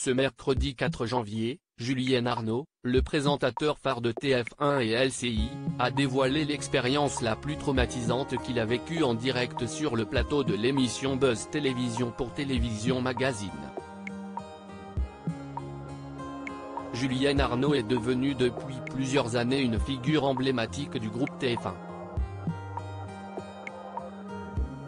Ce mercredi 4 janvier, Julien Arnaud, le présentateur phare de TF1 et LCI, a dévoilé l'expérience la plus traumatisante qu'il a vécue en direct sur le plateau de l'émission Buzz Télévision pour Télévision Magazine. Julien Arnaud est devenu depuis plusieurs années une figure emblématique du groupe TF1.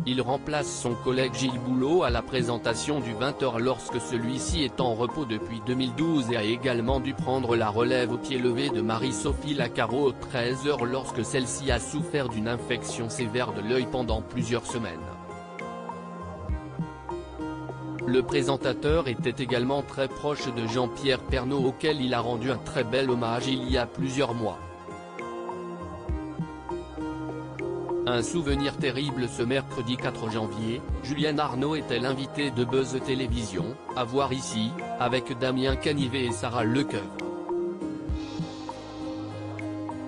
Il remplace son collègue Gilles Boulot à la présentation du 20h lorsque celui-ci est en repos depuis 2012 et a également dû prendre la relève au pied levé de Marie-Sophie Lacaro aux 13h lorsque celle-ci a souffert d'une infection sévère de l'œil pendant plusieurs semaines. Le présentateur était également très proche de Jean-Pierre Pernaut auquel il a rendu un très bel hommage il y a plusieurs mois. Un souvenir terrible. Ce mercredi 4 janvier, Julien Arnaud était l'invité de Buzz Télévision, à voir ici, avec Damien Canivet et Sarah Lecoeur.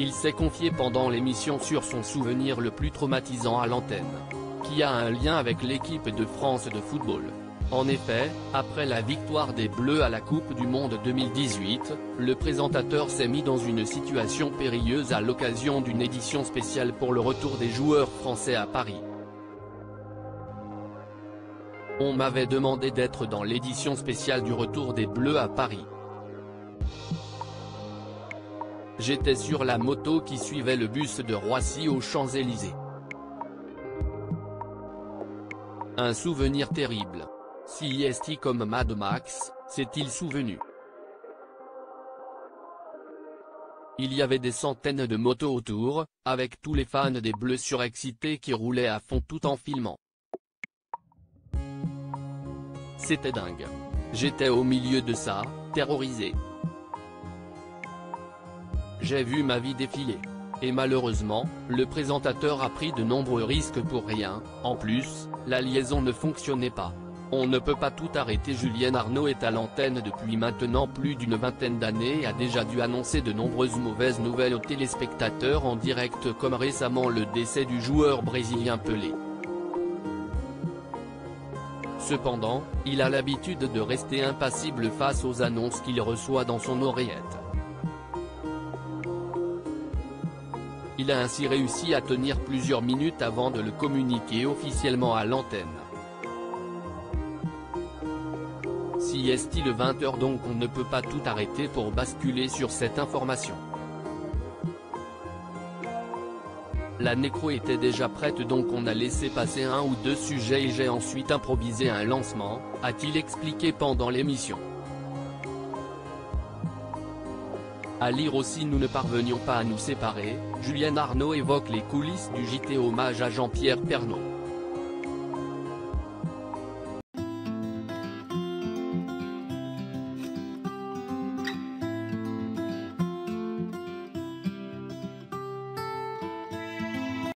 Il s'est confié pendant l'émission sur son souvenir le plus traumatisant à l'antenne, qui a un lien avec l'équipe de France de football. En effet, après la victoire des Bleus à la Coupe du Monde 2018, le présentateur s'est mis dans une situation périlleuse à l'occasion d'une édition spéciale pour le retour des joueurs français à Paris. On m'avait demandé d'être dans l'édition spéciale du retour des Bleus à Paris. J'étais sur la moto qui suivait le bus de Roissy aux Champs-Élysées. Un souvenir terrible. Si est comme Mad Max, s'est-il souvenu. Il y avait des centaines de motos autour, avec tous les fans des Bleus surexcités qui roulaient à fond tout en filmant. C'était dingue. J'étais au milieu de ça, terrorisé. J'ai vu ma vie défiler. Et malheureusement, le présentateur a pris de nombreux risques pour rien. En plus, la liaison ne fonctionnait pas. On ne peut pas tout arrêter. Julien Arnaud est à l'antenne depuis maintenant plus d'une vingtaine d'années et a déjà dû annoncer de nombreuses mauvaises nouvelles aux téléspectateurs en direct comme récemment le décès du joueur brésilien Pelé. Cependant, il a l'habitude de rester impassible face aux annonces qu'il reçoit dans son oreillette. Il a ainsi réussi à tenir plusieurs minutes avant de le communiquer officiellement à l'antenne. Si est le 20h donc on ne peut pas tout arrêter pour basculer sur cette information. La nécro était déjà prête donc on a laissé passer un ou deux sujets et j'ai ensuite improvisé un lancement, a-t-il expliqué pendant l'émission. À lire aussi Nous ne parvenions pas à nous séparer, Julien Arnaud évoque les coulisses du JT hommage à Jean-Pierre Pernaut.